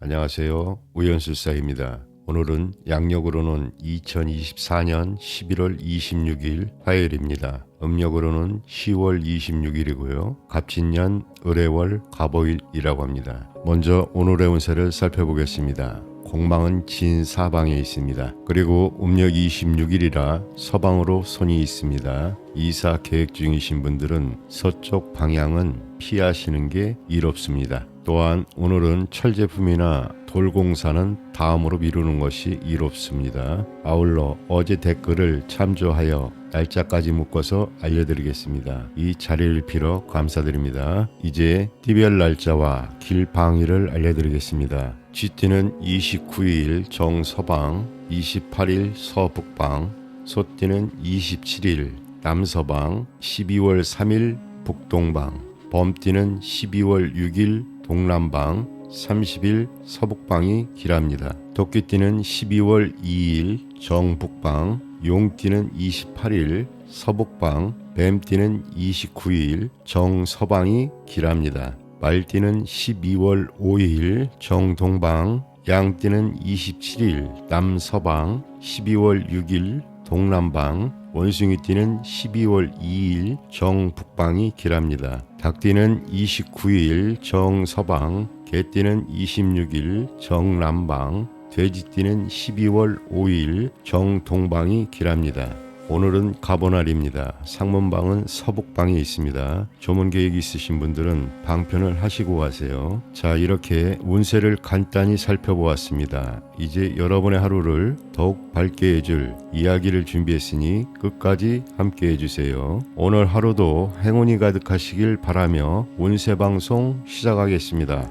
안녕하세요. 우연술사입니다. 오늘은 양력으로는 2024년 11월 26일 화요일입니다. 음력으로는 10월 26일이고요. 갑진년 을해월 갑오일이라고 합니다. 먼저 오늘의 운세를 살펴보겠습니다. 공망은 진사방에 있습니다. 그리고 음력 26일이라 서방으로 손이 있습니다. 이사 계획 중이신 분들은 서쪽 방향은 피하시는 게 이롭습니다. 또한 오늘은 철제품이나 돌공사는 다음으로 미루는 것이 이롭습니다. 아울러 어제 댓글을 참조하여 날짜까지 묶어서 알려드리겠습니다. 이 자리를 빌어 감사드립니다. 이제 띠별 날짜와 길방위를 알려드리겠습니다. 쥐띠는 29일 정서방, 28일 서북방, 소띠는 27일 남서방, 12월 3일 북동방, 범띠는 12월 6일 동남방, 30일 서북방이 길합니다. 도끼띠는 12월 2일 정북방, 용띠는 28일 서북방, 뱀띠는 29일 정서방이 길합니다. 말띠는 12월 5일 정동방, 양띠는 27일 남서방, 12월 6일 동남방, 원숭이띠는 12월 2일 정북방이 길합니다. 닭띠는 29일 정서방, 개띠는 26일 정남방, 돼지띠는 12월 5일 정동방이 길합니다. 오늘은 가보날입니다. 상문방은 서북방에 있습니다. 조문 계획 있으신 분들은 방편을 하시고 가세요. 자, 이렇게 운세를 간단히 살펴보았습니다. 이제 여러분의 하루를 더욱 밝게 해줄 이야기를 준비했으니 끝까지 함께 해주세요. 오늘 하루도 행운이 가득하시길 바라며 운세 방송 시작하겠습니다.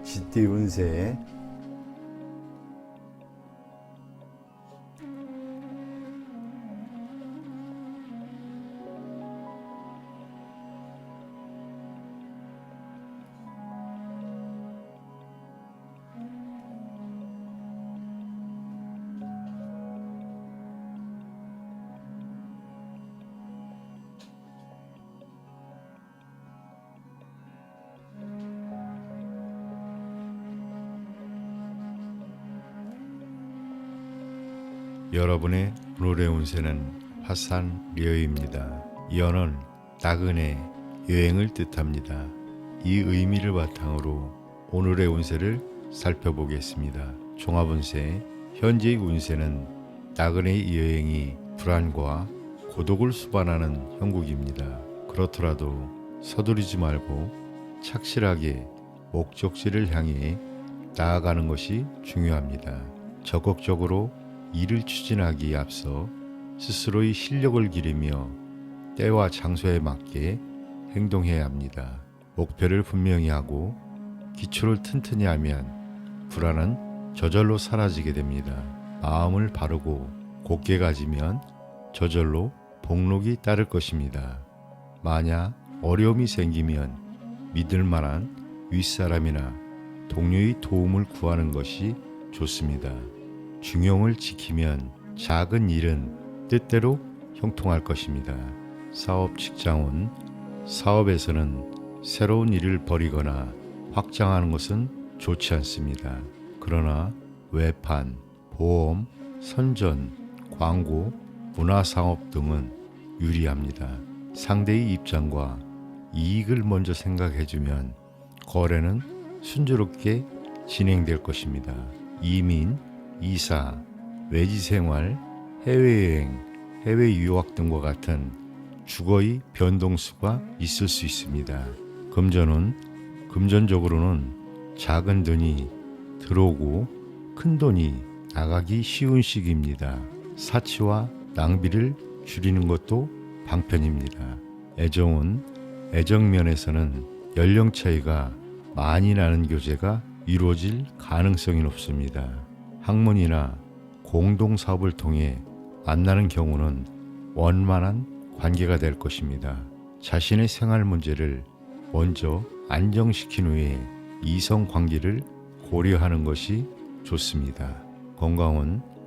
쥐띠 운세. 여러분의 오늘의 운세는 화산려입니다. 연은 나그네, 여행을 뜻합니다. 이 의미를 바탕으로 오늘의 운세를 살펴보겠습니다. 종합운세, 현재의 운세는 나그네의 여행이 불안과 고독을 수반하는 형국입니다. 그렇더라도 서두르지 말고 착실하게 목적지를 향해 나아가는 것이 중요합니다. 적극적으로 일을 추진하기에 앞서 스스로의 실력을 기르며 때와 장소에 맞게 행동해야 합니다. 목표를 분명히 하고 기초를 튼튼히 하면 불안은 저절로 사라지게 됩니다. 마음을 바르고 곧게 가지면 저절로 복록이 따를 것입니다. 만약 어려움이 생기면 믿을 만한 윗사람이나 동료의 도움을 구하는 것이 좋습니다. 중용을 지키면 작은 일은 뜻대로 형통할 것입니다. 사업 직장운, 사업에서는 새로운 일을 벌이거나 확장하는 것은 좋지 않습니다. 그러나 외판, 보험, 선전, 광고, 문화상업 등은 유리합니다. 상대의 입장과 이익을 먼저 생각해주면 거래는 순조롭게 진행될 것입니다. 이민, 이사, 외지생활, 해외여행, 해외 유학 등과 같은 주거의 변동수가 있을 수 있습니다. 금전적으로는 작은 돈이 들어오고 큰 돈이 나가기 쉬운 시기입니다. 사치와 낭비를 줄이는 것도 방편입니다. 애정면에서는 연령 차이가 많이 나는 교제가 이루어질 가능성이 높습니다. 학문이나 공동사업을 통해 만나는 경우는 원만한 관계가 될 것입니다. 자신의 생활 문제를 먼저 안정시킨 후에 이성 관계를 고려하는 것이 좋습니다.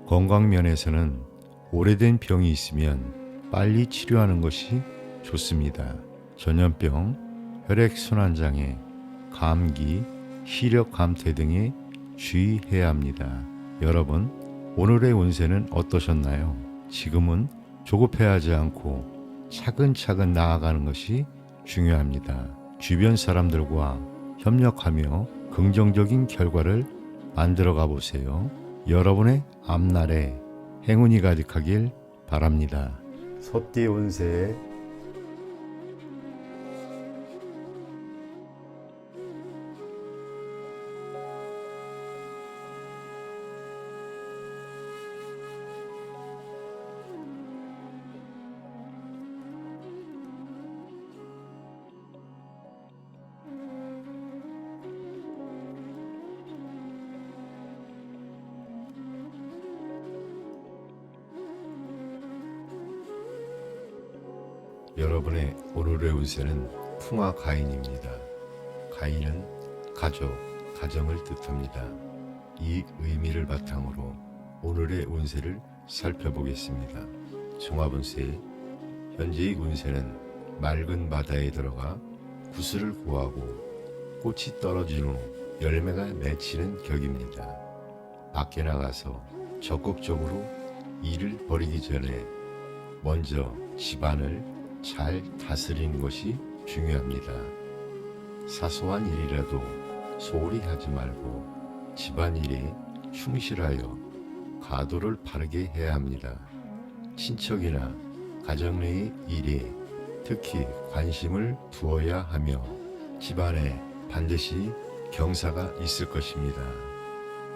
건강면에서는 오래된 병이 있으면 빨리 치료하는 것이 좋습니다. 전염병, 혈액순환장애, 감기, 시력 감퇴 등의 주의해야 합니다. 여러분, 오늘의 운세는 어떠셨나요? 지금은 조급해하지 않고 차근차근 나아가는 것이 중요합니다. 주변 사람들과 협력하며 긍정적인 결과를 만들어가 보세요. 여러분의 앞날에 행운이 가득하길 바랍니다. 소띠 운세 여러분의 오늘의 운세는 풍화 가인입니다. 가인은 가족, 가정을 뜻합니다. 이 의미를 바탕으로 오늘의 운세를 살펴보겠습니다. 종합운세, 현재의 운세는 맑은 바다에 들어가 구슬을 구하고 꽃이 떨어진 후 열매가 맺히는 격입니다. 밖에 나가서 적극적으로 일을 벌이기 전에 먼저 집안을 잘 다스리는 것이 중요합니다. 사소한 일이라도 소홀히 하지 말고 집안일에 충실하여 가도를 바르게 해야 합니다. 친척이나 가정 내의 일에 특히 관심을 두어야 하며 집안에 반드시 경사가 있을 것입니다.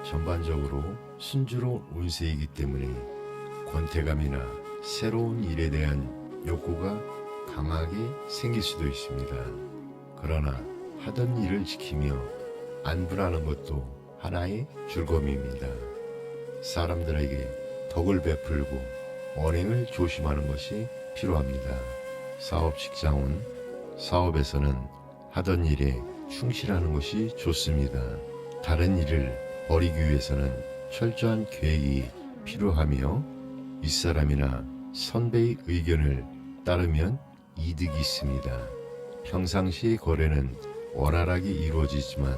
전반적으로 순조로운 운세이기 때문에 권태감이나 새로운 일에 대한 욕구가 강하게 생길 수도 있습니다. 그러나 하던 일을 지키며 안분하는 것도 하나의 즐거움입니다. 사람들에게 덕을 베풀고 언행을 조심하는 것이 필요합니다. 사업 직장은 사업에서는 하던 일에 충실하는 것이 좋습니다. 다른 일을 벌이기 위해서는 철저한 계획이 필요하며 윗사람이나 선배의 의견을 따르면 이득이 있습니다. 평상시 거래는 원활하게 이루어지지만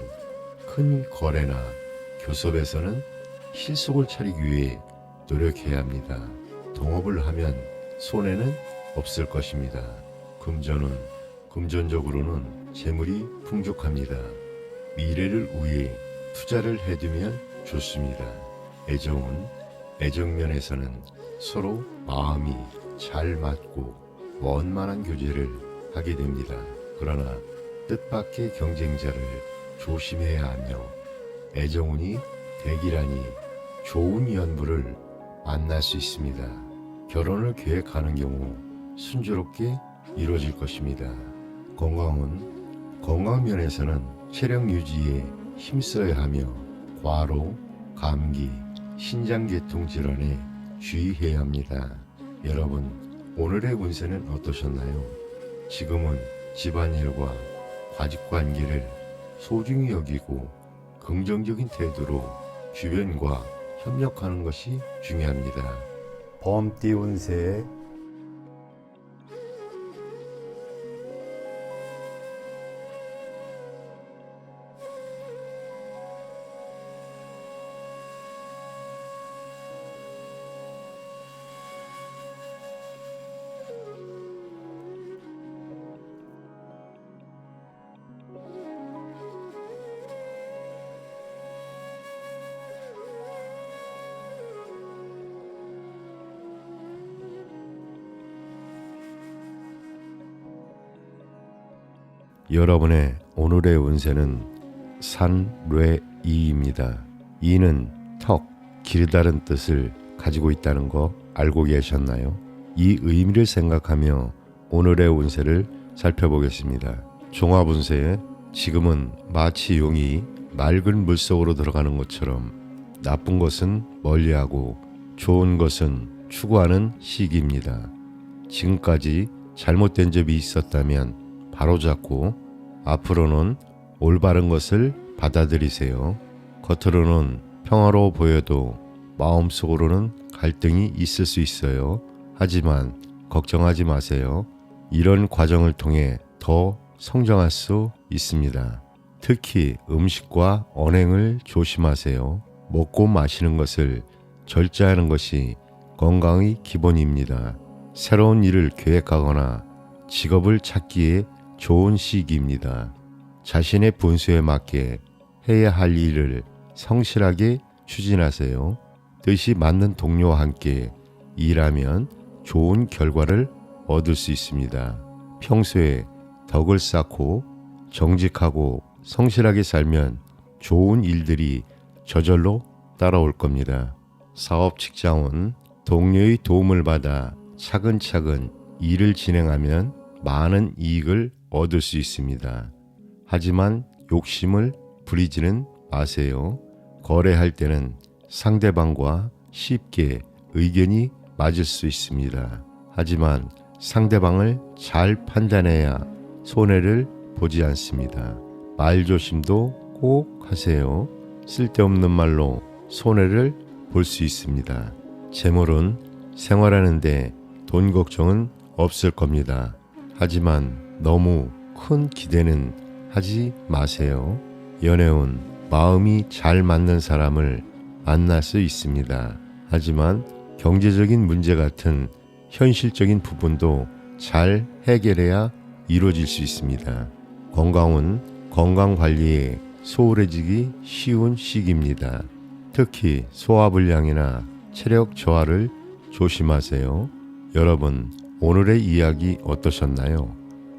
큰 거래나 교섭에서는 실속을 차리기 위해 노력해야 합니다. 동업을 하면 손해는 없을 것입니다. 금전적으로는 재물이 풍족합니다. 미래를 위해 투자를 해두면 좋습니다. 애정면에서는 서로 마음이 잘 맞고 원만한 교제를 하게 됩니다. 그러나 뜻밖의 경쟁자를 조심해야 하며 애정운이 대기라니 좋은 연부를 만날 수 있습니다. 결혼을 계획하는 경우 순조롭게 이루어질 것입니다. 건강면에서는 체력 유지에 힘써야 하며 과로, 감기, 신장계통 질환에 주의해야 합니다. 여러분, 오늘의 운세는 어떠셨나요? 지금은 집안일과 가족관계를 소중히 여기고 긍정적인 태도로 주변과 협력하는 것이 중요합니다. 범띠 운세 여러분의 오늘의 운세는 산뢰이입니다. 이는 턱, 길다란 뜻을 가지고 있다는 거 알고 계셨나요? 이 의미를 생각하며 오늘의 운세를 살펴보겠습니다. 종합운세에 지금은 마치 용이 맑은 물속으로 들어가는 것처럼 나쁜 것은 멀리하고 좋은 것은 추구하는 시기입니다. 지금까지 잘못된 점이 있었다면 바로잡고 앞으로는 올바른 것을 받아들이세요. 겉으로는 평화로워 보여도 마음속으로는 갈등이 있을 수 있어요. 하지만 걱정하지 마세요. 이런 과정을 통해 더 성장할 수 있습니다. 특히 음식과 언행을 조심하세요. 먹고 마시는 것을 절제하는 것이 건강의 기본입니다. 새로운 일을 계획하거나 직업을 찾기에 좋은 시기입니다. 자신의 분수에 맞게 해야 할 일을 성실하게 추진하세요. 뜻이 맞는 동료와 함께 일하면 좋은 결과를 얻을 수 있습니다. 평소에 덕을 쌓고 정직하고 성실하게 살면 좋은 일들이 저절로 따라올 겁니다. 사업 직장은 동료의 도움을 받아 차근차근 일을 진행하면 많은 이익을 얻을 수 있습니다. 하지만 욕심을 부리지는 마세요. 거래할 때는 상대방과 쉽게 의견이 맞을 수 있습니다. 하지만 상대방을 잘 판단해야 손해를 보지 않습니다. 말조심도 꼭 하세요. 쓸데없는 말로 손해를 볼 수 있습니다. 재물은 생활하는데 돈 걱정은 없을 겁니다. 하지만 너무 큰 기대는 하지 마세요. 연애운 마음이 잘 맞는 사람을 만날 수 있습니다. 하지만 경제적인 문제 같은 현실적인 부분도 잘 해결해야 이루어질 수 있습니다. 건강은 건강관리에 소홀해지기 쉬운 시기입니다. 특히 소화불량이나 체력 저하를 조심하세요. 여러분, 오늘의 이야기 어떠셨나요?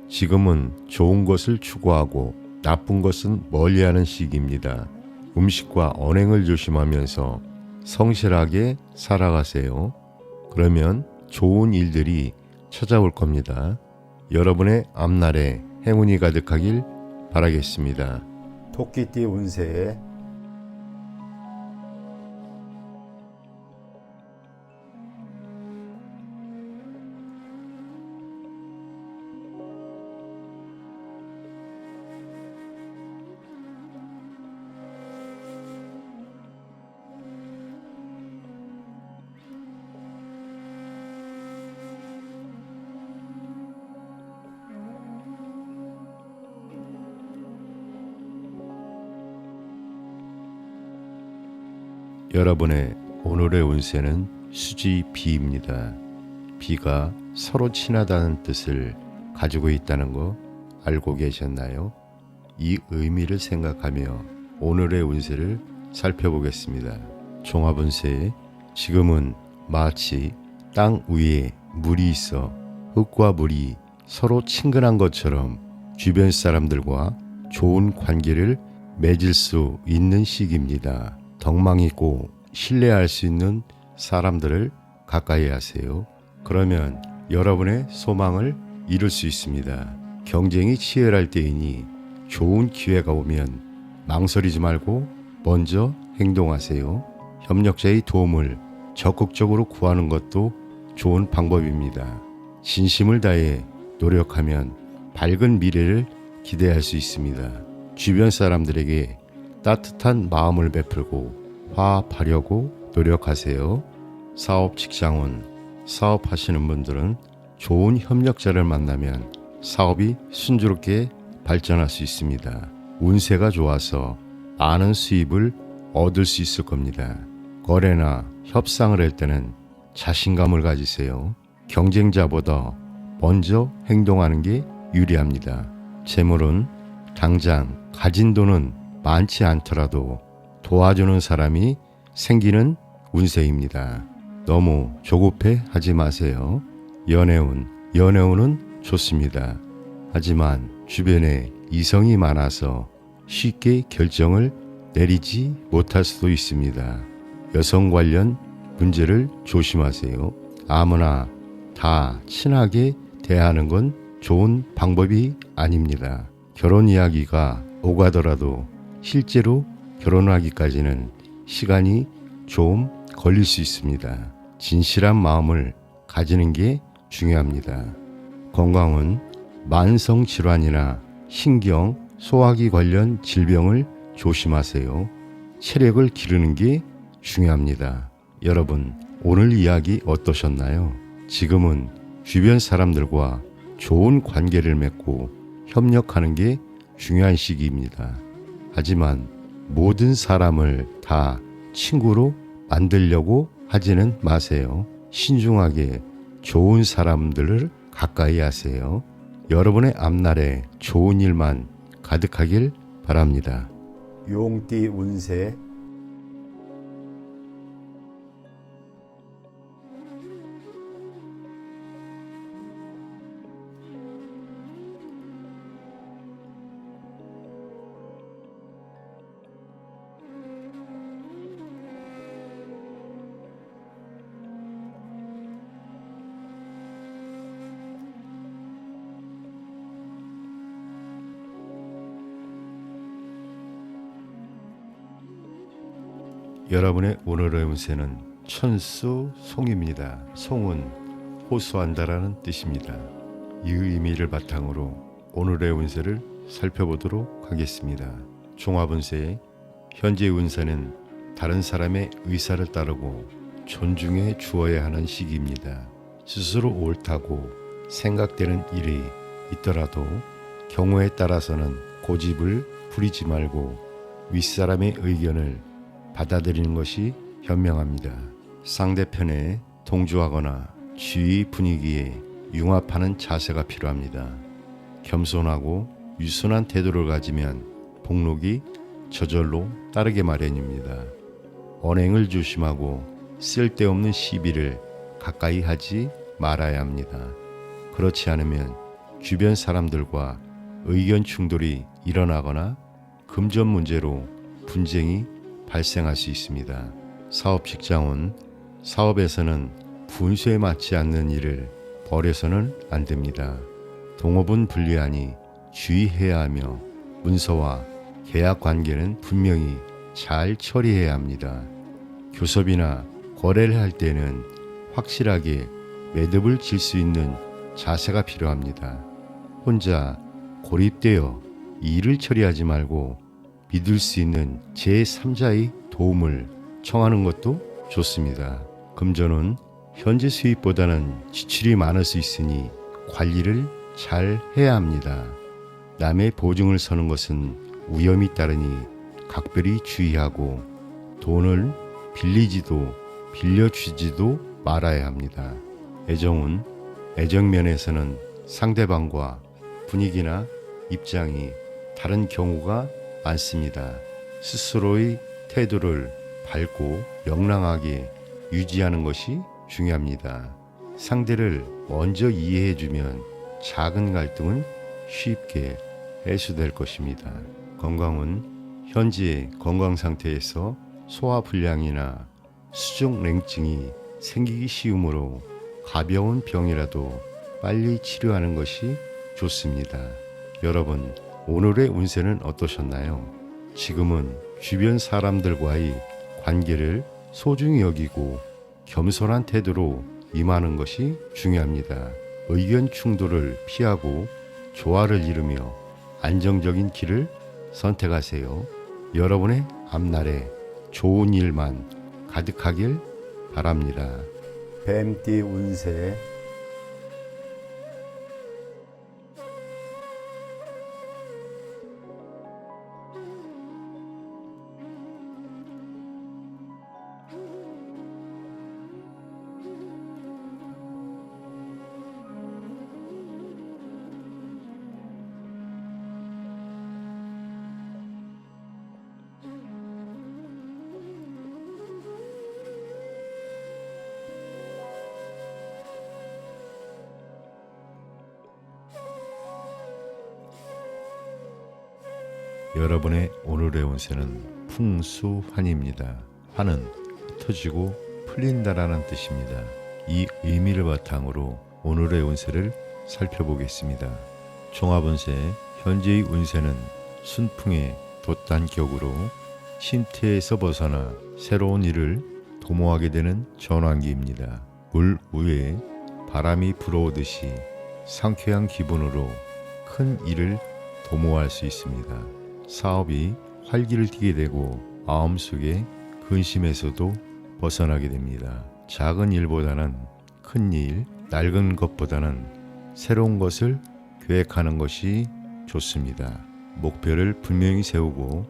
지금은 좋은 것을 추구하고 나쁜 것은 멀리하는 시기입니다. 음식과 언행을 조심하면서 성실하게 살아가세요. 그러면 좋은 일들이 찾아올 겁니다. 여러분의 앞날에 행운이 가득하길 바라겠습니다. 토끼띠 운세에 여러분의 오늘의 운세는 수지 비입니다. 비가 서로 친하다는 뜻을 가지고 있다는 거 알고 계셨나요? 이 의미를 생각하며 오늘의 운세를 살펴보겠습니다. 종합운세, 지금은 마치 땅 위에 물이 있어 흙과 물이 서로 친근한 것처럼 주변 사람들과 좋은 관계를 맺을 수 있는 시기입니다. 덕망 있고 신뢰할 수 있는 사람들을 가까이 하세요. 그러면 여러분의 소망을 이룰 수 있습니다. 경쟁이 치열할 때이니 좋은 기회가 오면 망설이지 말고 먼저 행동하세요. 협력자의 도움을 적극적으로 구하는 것도 좋은 방법입니다. 진심을 다해 노력하면 밝은 미래를 기대할 수 있습니다. 주변 사람들에게 따뜻한 마음을 베풀고 화합하려고 노력하세요. 사업 직장은 사업하시는 분들은 좋은 협력자를 만나면 사업이 순조롭게 발전할 수 있습니다. 운세가 좋아서 많은 수입을 얻을 수 있을 겁니다. 거래나 협상을 할 때는 자신감을 가지세요. 경쟁자보다 먼저 행동하는 게 유리합니다. 재물은 당장 가진 돈은 많지 않더라도 도와주는 사람이 생기는 운세입니다. 너무 조급해 하지 마세요. 연애운은 좋습니다. 하지만 주변에 이성이 많아서 쉽게 결정을 내리지 못할 수도 있습니다. 여성 관련 문제를 조심하세요. 아무나 다 친하게 대하는 건 좋은 방법이 아닙니다. 결혼 이야기가 오가더라도 실제로 결혼하기까지는 시간이 좀 걸릴 수 있습니다. 진실한 마음을 가지는 게 중요합니다. 건강은 만성 질환이나 신경, 소화기 관련 질병을 조심하세요. 체력을 기르는 게 중요합니다. 여러분, 오늘 이야기 어떠셨나요? 지금은 주변 사람들과 좋은 관계를 맺고 협력하는 게 중요한 시기입니다. 하지만 모든 사람을 다 친구로 만들려고 하지는 마세요. 신중하게 좋은 사람들을 가까이 하세요. 여러분의 앞날에 좋은 일만 가득하길 바랍니다. 용띠 운세. 여러분의 오늘의 운세는 천수 송입니다. 송은 호소한다라는 뜻입니다. 이 의미를 바탕으로 오늘의 운세를 살펴보도록 하겠습니다. 종합운세. 현재 운세는 다른 사람의 의사를 따르고 존중해 주어야 하는 시기입니다. 스스로 옳다고 생각되는 일이 있더라도 경우에 따라서는 고집을 부리지 말고 윗사람의 의견을 받아들이는 것이 현명합니다. 상대편에 동조하거나 주위 분위기에 융합하는 자세가 필요합니다. 겸손하고 유순한 태도를 가지면 복록이 저절로 따르게 마련입니다. 언행을 조심하고 쓸데없는 시비를 가까이 하지 말아야 합니다. 그렇지 않으면 주변 사람들과 의견 충돌이 일어나거나 금전 문제로 분쟁이 발생할 수 있습니다. 사업 직장은 사업에서는 분수에 맞지 않는 일을 벌여서는 안 됩니다. 동업은 불리하니 주의해야 하며 문서와 계약 관계는 분명히 잘 처리해야 합니다. 교섭이나 거래를 할 때는 확실하게 매듭을 질 수 있는 자세가 필요합니다. 혼자 고립되어 일을 처리하지 말고 믿을 수 있는 제3자의 도움을 청하는 것도 좋습니다. 금전은 현재 수입보다는 지출이 많을 수 있으니 관리를 잘 해야 합니다. 남의 보증을 서는 것은 위험이 따르니 각별히 주의하고 돈을 빌리지도 빌려주지도 말아야 합니다. 애정은 애정면에서는 상대방과 분위기나 입장이 다른 경우가 많습니다. 스스로의 태도를 밝고 명랑하게 유지하는 것이 중요합니다. 상대를 먼저 이해해주면 작은 갈등은 쉽게 해소될 것입니다. 건강은 현재 건강 상태에서 소화불량이나 수족냉증이 생기기 쉬우므로 가벼운 병이라도 빨리 치료하는 것이 좋습니다. 여러분, 오늘의 운세는 어떠셨나요? 지금은 주변 사람들과의 관계를 소중히 여기고 겸손한 태도로 임하는 것이 중요합니다. 의견 충돌을 피하고 조화를 이루며 안정적인 길을 선택하세요. 여러분의 앞날에 좋은 일만 가득하길 바랍니다. 뱀띠 운세. 여러분의 오늘의 운세는 풍수환입니다. 환은 흩어지고 풀린다라는 뜻입니다. 이 의미를 바탕으로 오늘의 운세를 살펴보겠습니다. 종합운세. 현재의 운세는 순풍의 돛단격으로 침태에서 벗어나 새로운 일을 도모하게 되는 전환기입니다. 물 위에 바람이 불어오듯이 상쾌한 기분으로 큰 일을 도모할 수 있습니다. 사업이 활기를 띠게 되고 마음속에 근심에서도 벗어나게 됩니다. 작은 일보다는 큰 일, 낡은 것보다는 새로운 것을 계획하는 것이 좋습니다. 목표를 분명히 세우고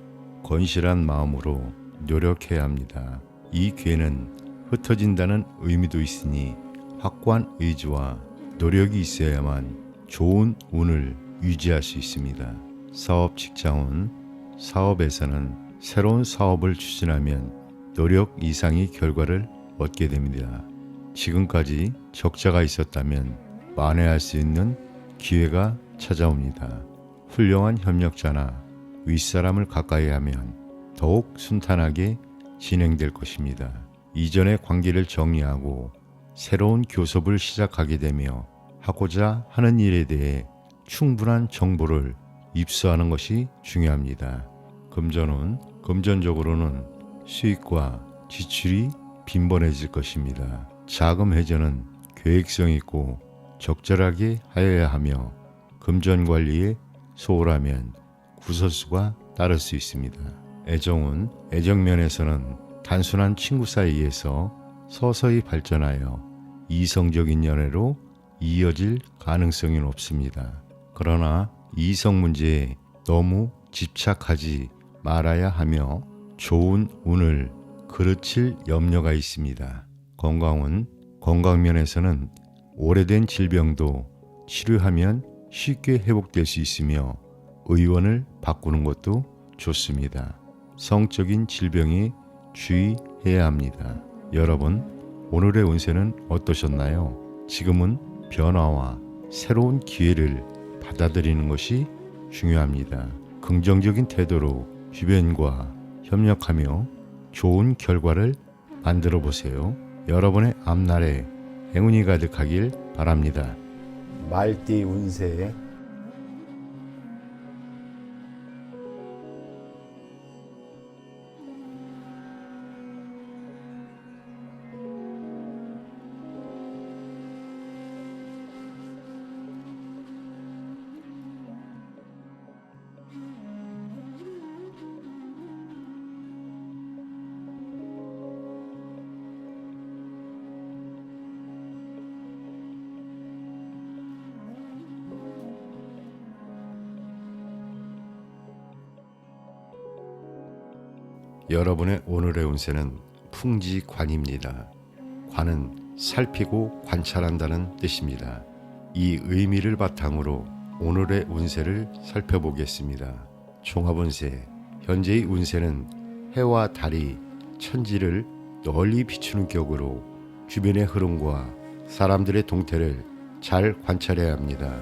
건실한 마음으로 노력해야 합니다. 이 기회는 흩어진다는 의미도 있으니 확고한 의지와 노력이 있어야만 좋은 운을 유지할 수 있습니다. 사업 직장운, 사업에서는 새로운 사업을 추진하면 노력 이상의 결과를 얻게 됩니다. 지금까지 적자가 있었다면 만회할 수 있는 기회가 찾아옵니다. 훌륭한 협력자나 윗사람을 가까이 하면 더욱 순탄하게 진행될 것입니다. 이전의 관계를 정리하고 새로운 교섭을 시작하게 되며 하고자 하는 일에 대해 충분한 정보를 입수하는 것이 중요합니다. 금전운, 금전적으로는 수익과 지출이 빈번해질 것입니다. 자금 회전은 계획성 있고 적절하게 하여야 하며 금전 관리에 소홀하면 구설수가 따를 수 있습니다. 애정운, 애정면에서는 단순한 친구 사이에서 서서히 발전하여 이성적인 연애로 이어질 가능성이 높습니다. 그러나 이성 문제에 너무 집착하지 말아야 하며 좋은 운을 그르칠 염려가 있습니다. 건강운, 건강면에서는 오래된 질병도 치료하면 쉽게 회복될 수 있으며 의원을 바꾸는 것도 좋습니다. 성적인 질병에 주의해야 합니다. 여러분, 오늘의 운세는 어떠셨나요? 지금은 변화와 새로운 기회를 받아들이는 것이 중요합니다. 긍정적인 태도로 주변과 협력하며 좋은 결과를 만들어 보세요. 여러분의 앞날에 행운이 가득하길 바랍니다. 말띠 운세, 여러분의 오늘의 운세는 풍지관입니다. 관은 살피고 관찰한다는 뜻입니다. 이 의미를 바탕으로 오늘의 운세를 살펴보겠습니다. 종합운세, 현재의 운세는 해와 달이 천지를 널리 비추는 격으로 주변의 흐름과 사람들의 동태를 잘 관찰해야 합니다.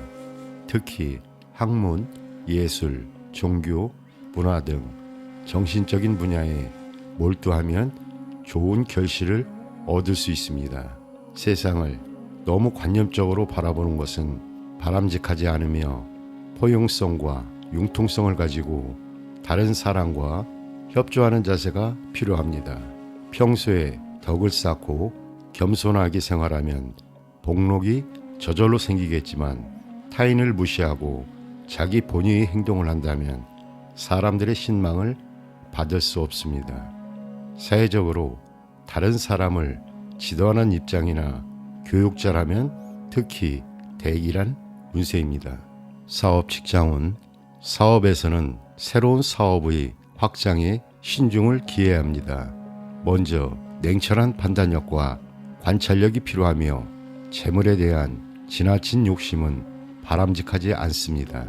특히 학문, 예술, 종교, 문화 등 정신적인 분야에 몰두하면 좋은 결실을 얻을 수 있습니다. 세상을 너무 관념적으로 바라보는 것은 바람직하지 않으며 포용성과 융통성을 가지고 다른 사람과 협조하는 자세가 필요합니다. 평소에 덕을 쌓고 겸손하게 생활하면 복록이 저절로 생기겠지만 타인을 무시하고 자기 본의의 행동을 한다면 사람들의 신망을 받을 수 없습니다. 사회적으로 다른 사람을 지도하는 입장이나 교육자라면 특히 대기란 운세입니다. 사업 직장운, 사업에서는 새로운 사업의 확장에 신중을 기해야 합니다. 먼저 냉철한 판단력과 관찰력이 필요하며 재물에 대한 지나친 욕심은 바람직하지 않습니다.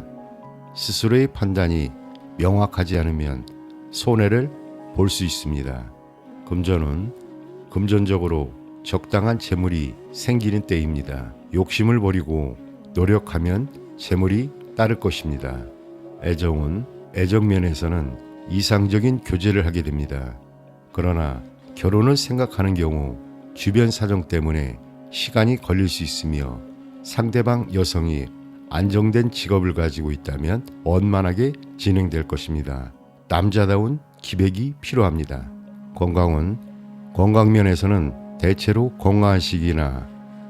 스스로의 판단이 명확하지 않으면 손해를 볼 수 있습니다. 금전은 금전적으로 적당한 재물이 생기는 때입니다. 욕심을 버리고 노력하면 재물이 따를 것입니다. 애정은 애정면에서는 이상적인 교제를 하게 됩니다. 그러나 결혼을 생각하는 경우 주변 사정 때문에 시간이 걸릴 수 있으며 상대방 여성이 안정된 직업을 가지고 있다면 원만하게 진행될 것입니다. 남자다운 기백이 필요합니다. 건강은 건강면에서는 대체로 건강한 시기나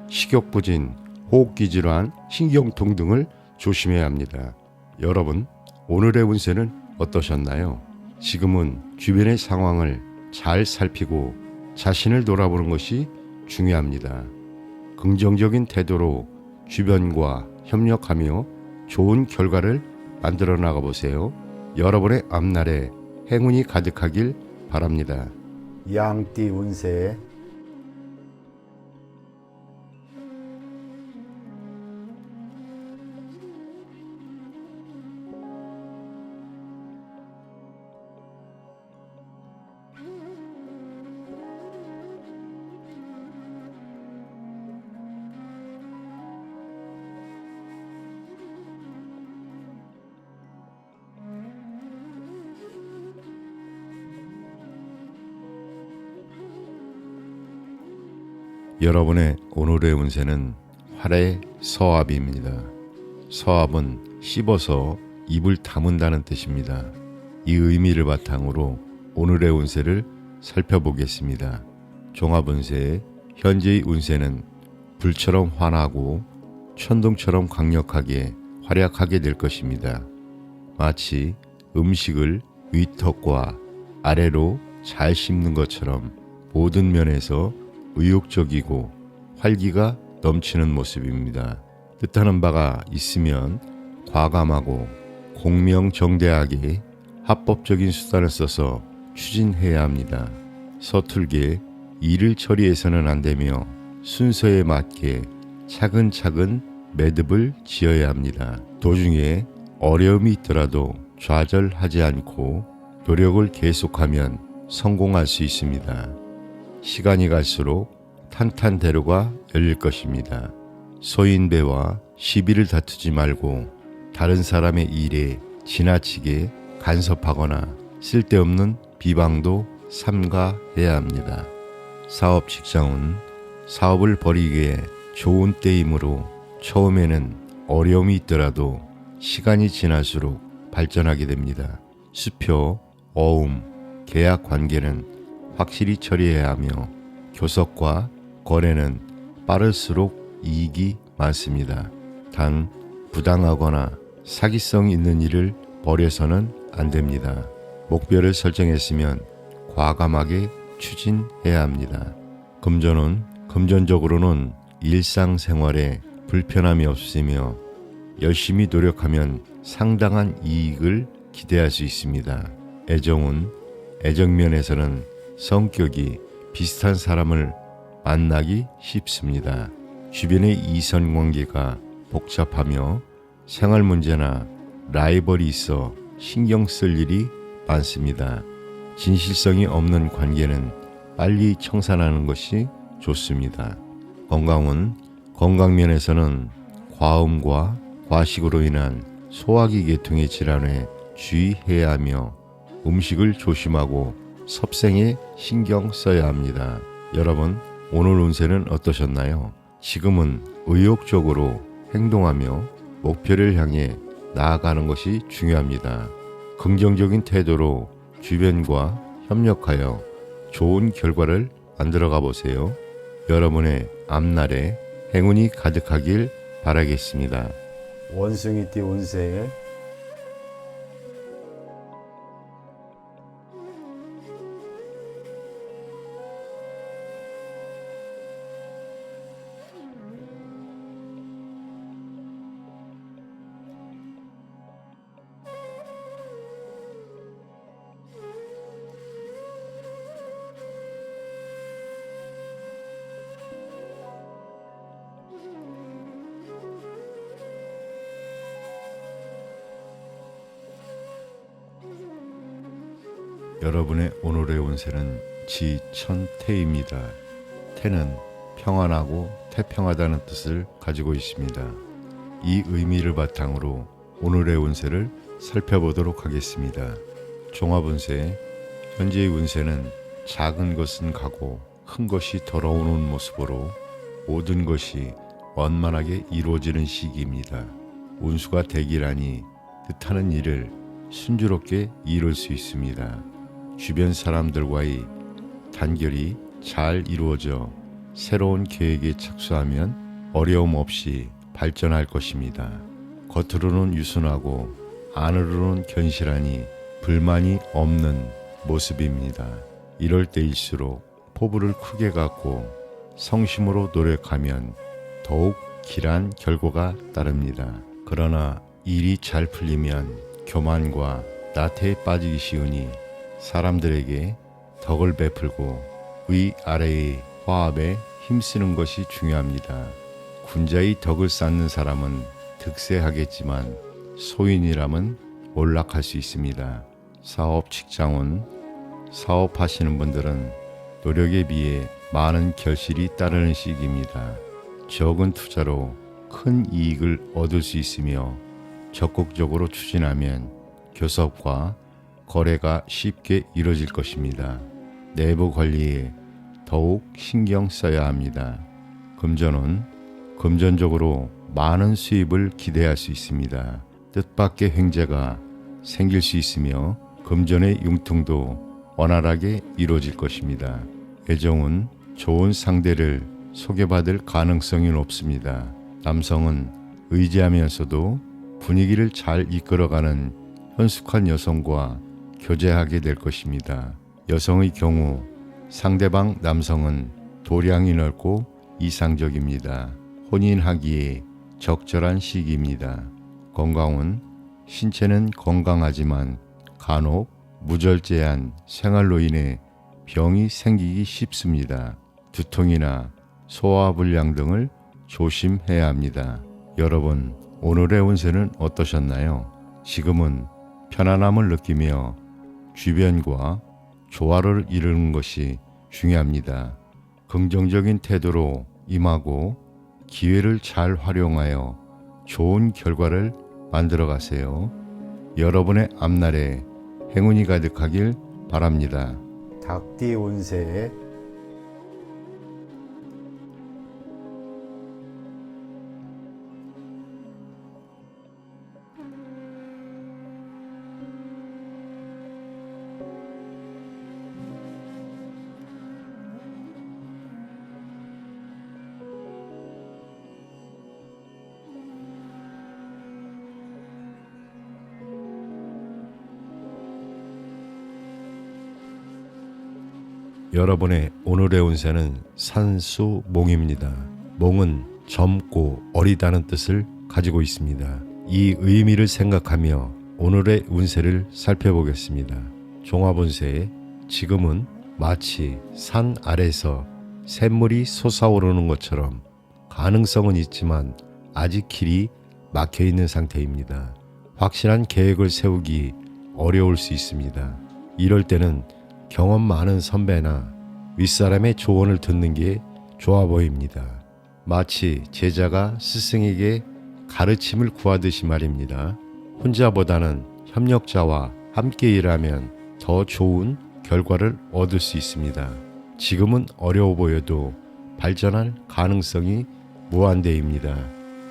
식욕부진, 호흡기 질환, 신경통 등을 조심해야 합니다. 여러분, 오늘의 운세는 어떠셨나요? 지금은 주변의 상황을 잘 살피고 자신을 돌아보는 것이 중요합니다. 긍정적인 태도로 주변과 협력하며 좋은 결과를 만들어 나가 보세요. 여러분의 앞날에 행운이 가득하길 바랍니다. 양띠 운세. 여러분의 오늘의 운세는 활의 서합입니다. 서합은 씹어서 입을 다문다는 뜻입니다. 이 의미를 바탕으로 오늘의 운세를 살펴보겠습니다. 종합운세의 현재의 운세는 불처럼 환하고 천둥처럼 강력하게 활약하게 될 것입니다. 마치 음식을 위턱과 아래로 잘 씹는 것처럼 모든 면에서 의욕적이고 활기가 넘치는 모습입니다. 뜻하는 바가 있으면 과감하고 공명정대하게 합법적인 수단을 써서 추진해야 합니다. 서툴게 일을 처리해서는 안 되며 순서에 맞게 차근차근 매듭을 지어야 합니다. 도중에 어려움이 있더라도 좌절하지 않고 노력을 계속하면 성공할 수 있습니다. 시간이 갈수록 탄탄대로가 열릴 것입니다. 소인배와 시비를 다투지 말고 다른 사람의 일에 지나치게 간섭하거나 쓸데없는 비방도 삼가해야 합니다. 사업 직장은 사업을 벌이기에 좋은 때이므로 처음에는 어려움이 있더라도 시간이 지날수록 발전하게 됩니다. 수표, 어음, 계약 관계는 확실히 처리해야 하며 교섭과 거래는 빠를수록 이익이 많습니다. 단 부당하거나 사기성 있는 일을 벌여서는 안 됩니다. 목표를 설정했으면 과감하게 추진해야 합니다. 금전적으로는 일상생활에 불편함이 없으며 열심히 노력하면 상당한 이익을 기대할 수 있습니다. 애정면에서는 성격이 비슷한 사람을 만나기 쉽습니다. 주변의 이성관계가 복잡하며 생활 문제나 라이벌이 있어 신경 쓸 일이 많습니다. 진실성이 없는 관계는 빨리 청산하는 것이 좋습니다. 건강면에서는 과음과 과식으로 인한 소화기 계통의 질환에 주의해야 하며 음식을 조심하고 섭생에 신경 써야 합니다. 여러분, 오늘 운세는 어떠셨나요? 지금은 의욕적으로 행동하며 목표를 향해 나아가는 것이 중요합니다. 긍정적인 태도로 주변과 협력하여 좋은 결과를 만들어가 보세요. 여러분의 앞날에 행운이 가득하길 바라겠습니다. 원숭이띠 운세. 여러분의 오늘의 운세는 지천태입니다. 태는 평안하고 태평하다는 뜻을 가지고 있습니다. 이 의미를 바탕으로 오늘의 운세를 살펴보도록 하겠습니다. 종합운세. 현재의 운세는 작은 것은 가고 큰 것이 돌아오는 모습으로 모든 것이 원만하게 이루어지는 시기입니다. 운수가 대기라니 뜻하는 일을 순조롭게 이룰 수 있습니다. 주변 사람들과의 단결이 잘 이루어져 새로운 계획에 착수하면 어려움 없이 발전할 것입니다. 겉으로는 유순하고 안으로는 견실하니 불만이 없는 모습입니다. 이럴 때일수록 포부를 크게 갖고 성심으로 노력하면 더욱 길한 결과가 따릅니다. 그러나 일이 잘 풀리면 교만과 나태에 빠지기 쉬우니 사람들에게 덕을 베풀고 위아래의 화합에 힘쓰는 것이 중요합니다. 군자의 덕을 쌓는 사람은 득세하겠지만 소인이라면 몰락할 수 있습니다. 사업 직장운, 사업하시는 분들은 노력에 비해 많은 결실이 따르는 시기입니다. 적은 투자로 큰 이익을 얻을 수 있으며 적극적으로 추진하면 교섭과 거래가 쉽게 이루어질 것입니다. 내부 관리에 더욱 신경 써야 합니다. 금전은 금전적으로 많은 수입을 기대할 수 있습니다. 뜻밖의 횡재가 생길 수 있으며 금전의 융통도 원활하게 이루어질 것입니다. 애정은 좋은 상대를 소개받을 가능성이 높습니다. 남성은 의지하면서도 분위기를 잘 이끌어가는 현숙한 여성과 교제하게 될 것입니다. 여성의 경우 상대방 남성은 도량이 넓고 이상적입니다. 혼인하기에 적절한 시기입니다. 건강은 신체는 건강하지만 간혹 무절제한 생활로 인해 병이 생기기 쉽습니다. 두통이나 소화불량 등을 조심해야 합니다. 여러분, 오늘의 운세는 어떠셨나요? 지금은 편안함을 느끼며 주변과 조화를 이루는 것이 중요합니다. 긍정적인 태도로 임하고 기회를 잘 활용하여 좋은 결과를 만들어 가세요. 여러분의 앞날에 행운이 가득하길 바랍니다. 닭띠 운세 여러분의 오늘의 운세는 산수몽입니다. 몽은 젊고 어리다는 뜻을 가지고 있습니다. 이 의미를 생각하며 오늘의 운세를 살펴보겠습니다. 종합운세, 지금은 마치 산 아래서 샘물이 솟아오르는 것처럼 가능성은 있지만 아직 길이 막혀 있는 상태입니다. 확실한 계획을 세우기 어려울 수 있습니다. 이럴 때는 경험 많은 선배나 윗사람의 조언을 듣는 게 좋아 보입니다. 마치 제자가 스승에게 가르침을 구하듯이 말입니다. 혼자보다는 협력자와 함께 일하면 더 좋은 결과를 얻을 수 있습니다. 지금은 어려워 보여도 발전할 가능성이 무한대입니다.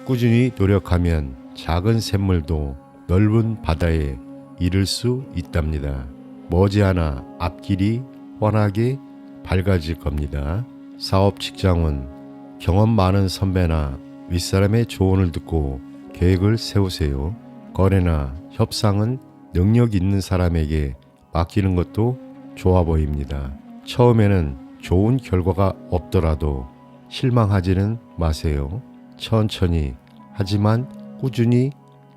꾸준히 노력하면 작은 샘물도 넓은 바다에 이를 수 있답니다. 머지않아 앞길이 훤하게 밝아질 겁니다. 사업 직장은 경험 많은 선배나 윗사람의 조언을 듣고 계획을 세우세요. 거래나 협상은 능력 있는 사람에게 맡기는 것도 좋아 보입니다. 처음에는 좋은 결과가 없더라도 실망하지는 마세요. 천천히 하지만 꾸준히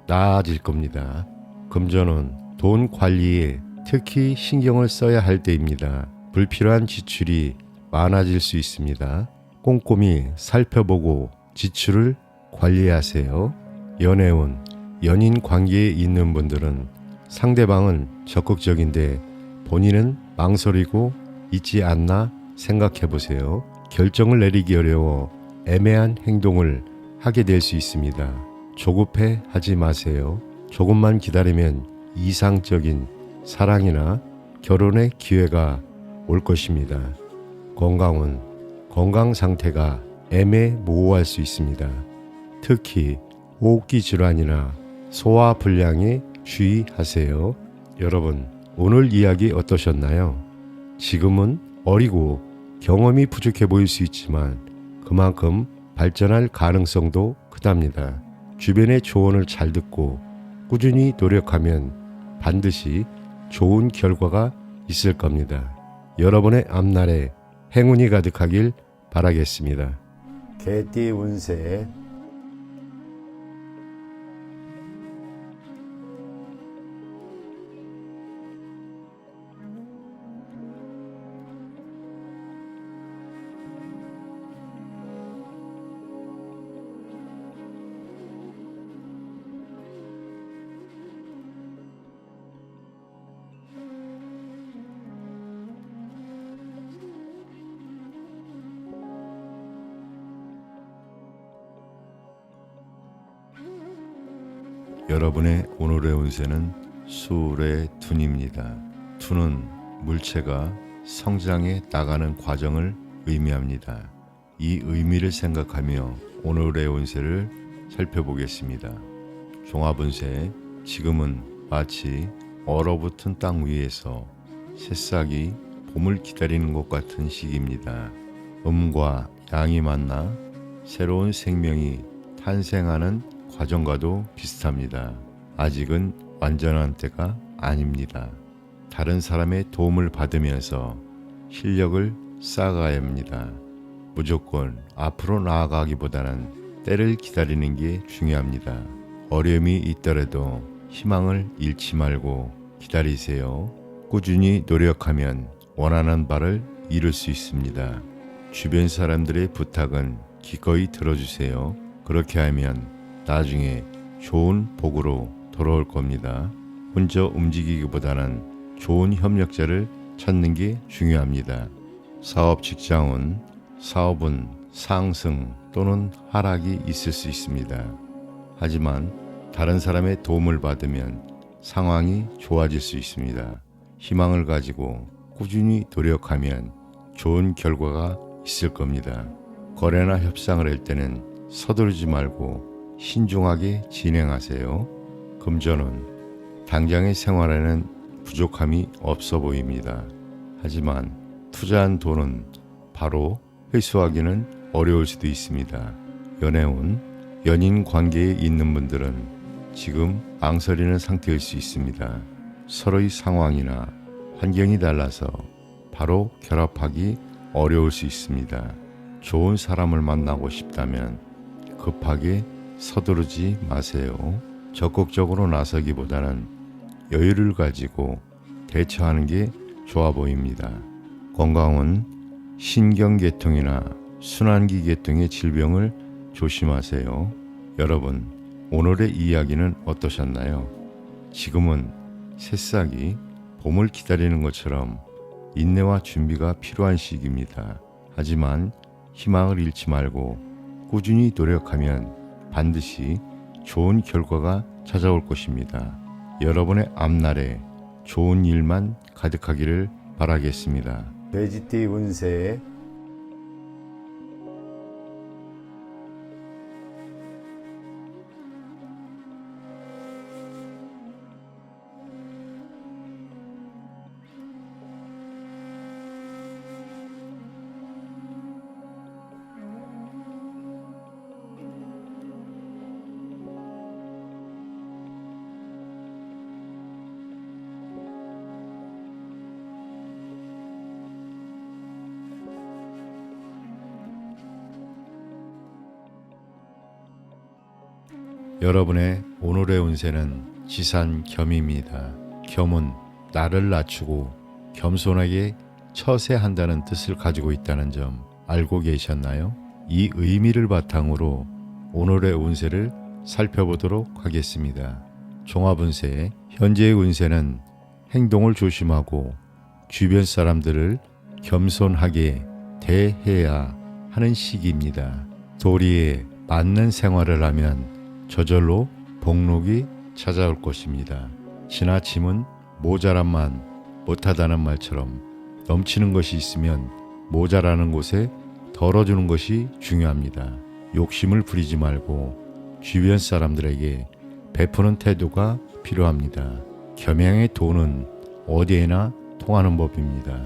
나아질 겁니다. 금전은 돈 관리에 특히 신경을 써야 할 때입니다. 불필요한 지출이 많아질 수 있습니다. 꼼꼼히 살펴보고 지출을 관리하세요. 연애운, 연인 관계에 있는 분들은 상대방은 적극적인데 본인은 망설이고 있지 않나 생각해 보세요. 결정을 내리기 어려워 애매한 행동을 하게 될 수 있습니다. 조급해 하지 마세요. 조금만 기다리면 이상적인 사랑이나 결혼의 기회가 올 것입니다. 건강은 건강 상태가 애매모호할 수 있습니다. 특히 호흡기 질환이나 소화 불량에 주의하세요. 여러분, 오늘 이야기 어떠셨나요? 지금은 어리고 경험이 부족해 보일 수 있지만 그만큼 발전할 가능성도 크답니다. 주변의 조언을 잘 듣고 꾸준히 노력하면 반드시 좋은 결과가 있을 겁니다. 여러분의 앞날에 행운이 가득하길 바라겠습니다. 개띠 운세 여러분의 오늘의 운세는 수의 둔입니다. 둔은 물체가 성장해 나가는 과정을 의미합니다. 이 의미를 생각하며 오늘의 운세를 살펴보겠습니다. 종합운세, 지금은 마치 얼어붙은 땅 위에서 새싹이 봄을 기다리는 것 같은 시기입니다. 음과 양이 만나 새로운 생명이 탄생하는 과정과도 비슷합니다. 아직은 완전한 때가 아닙니다. 다른 사람의 도움을 받으면서 실력을 쌓아가야 합니다. 무조건 앞으로 나아가기보다는 때를 기다리는 게 중요합니다. 어려움이 있더라도 희망을 잃지 말고 기다리세요. 꾸준히 노력하면 원하는 바를 이룰 수 있습니다. 주변 사람들의 부탁은 기꺼이 들어주세요. 그렇게 하면 나중에 좋은 복으로 돌아올 겁니다. 혼자 움직이기보다는 좋은 협력자를 찾는 게 중요합니다. 사업 직장은 사업은 상승 또는 하락이 있을 수 있습니다. 하지만 다른 사람의 도움을 받으면 상황이 좋아질 수 있습니다. 희망을 가지고 꾸준히 노력하면 좋은 결과가 있을 겁니다. 거래나 협상을 할 때는 서두르지 말고 신중하게 진행하세요. 금전은 당장의 생활에는 부족함이 없어 보입니다. 하지만 투자한 돈은 바로 회수하기는 어려울 수도 있습니다. 연애운, 연인 관계에 있는 분들은 지금 망설이는 상태일 수 있습니다. 서로의 상황이나 환경이 달라서 바로 결합하기 어려울 수 있습니다. 좋은 사람을 만나고 싶다면 급하게 서두르지 마세요. 적극적으로 나서기보다는 여유를 가지고 대처하는 게 좋아 보입니다. 건강은 신경계통이나 순환기 계통의 질병을 조심하세요. 여러분, 오늘의 이야기는 어떠셨나요? 지금은 새싹이 봄을 기다리는 것처럼 인내와 준비가 필요한 시기입니다. 하지만 희망을 잃지 말고 꾸준히 노력하면 반드시 좋은 결과가 찾아올 것입니다. 여러분의 앞날에 좋은 일만 가득하기를 바라겠습니다. 돼지띠 운세 여러분의 오늘의 운세는 지산겸입니다. 겸은 나를 낮추고 겸손하게 처세한다는 뜻을 가지고 있다는 점 알고 계셨나요? 이 의미를 바탕으로 오늘의 운세를 살펴보도록 하겠습니다. 종합운세, 현재의 운세는 행동을 조심하고 주변 사람들을 겸손하게 대해야 하는 시기입니다. 도리에 맞는 생활을 하면 저절로 복록이 찾아올 것입니다. 지나침은 모자란만 못하다는 말처럼 넘치는 것이 있으면 모자라는 곳에 덜어주는 것이 중요합니다. 욕심을 부리지 말고 주변 사람들에게 베푸는 태도가 필요합니다. 겸양의 도는 어디에나 통하는 법입니다.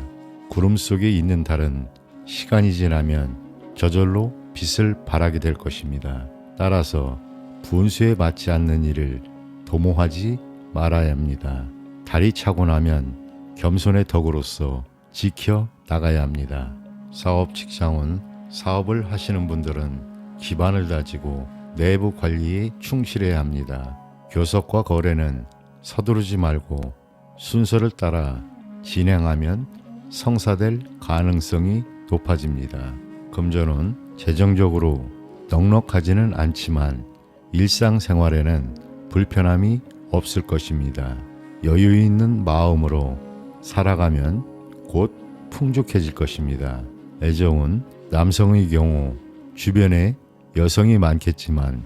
구름 속에 있는 달은 시간이 지나면 저절로 빛을 발하게 될 것입니다. 따라서 분수에 맞지 않는 일을 도모하지 말아야 합니다. 달이 차고 나면 겸손의 덕으로서 지켜 나가야 합니다. 사업 직장은 사업을 하시는 분들은 기반을 다지고 내부 관리에 충실해야 합니다. 교섭과 거래는 서두르지 말고 순서를 따라 진행하면 성사될 가능성이 높아집니다. 금전은 재정적으로 넉넉하지는 않지만 일상생활에는 불편함이 없을 것입니다. 여유 있는 마음으로 살아가면 곧 풍족해질 것입니다. 애정은 남성의 경우 주변에 여성이 많겠지만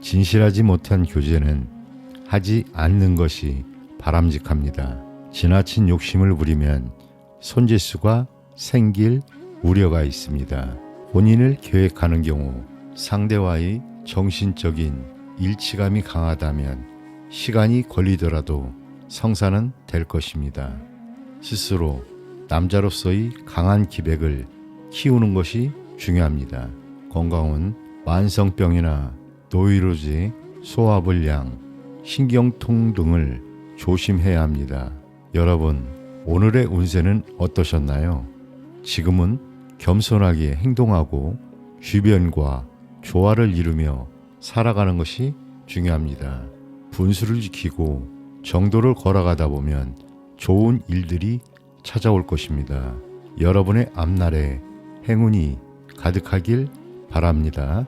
진실하지 못한 교제는 하지 않는 것이 바람직합니다. 지나친 욕심을 부리면 손재수가 생길 우려가 있습니다. 혼인을 계획하는 경우 상대와의 정신적인 일치감이 강하다면 시간이 걸리더라도 성사는 될 것입니다. 스스로 남자로서의 강한 기백을 키우는 것이 중요합니다. 건강은 만성병이나 노이로제, 소화불량, 신경통 등을 조심해야 합니다. 여러분, 오늘의 운세는 어떠셨나요? 지금은 겸손하게 행동하고 주변과 조화를 이루며 살아가는 것이 중요합니다. 분수를 지키고 정도를 걸어가다 보면 좋은 일들이 찾아올 것입니다. 여러분의 앞날에 행운이 가득하길 바랍니다.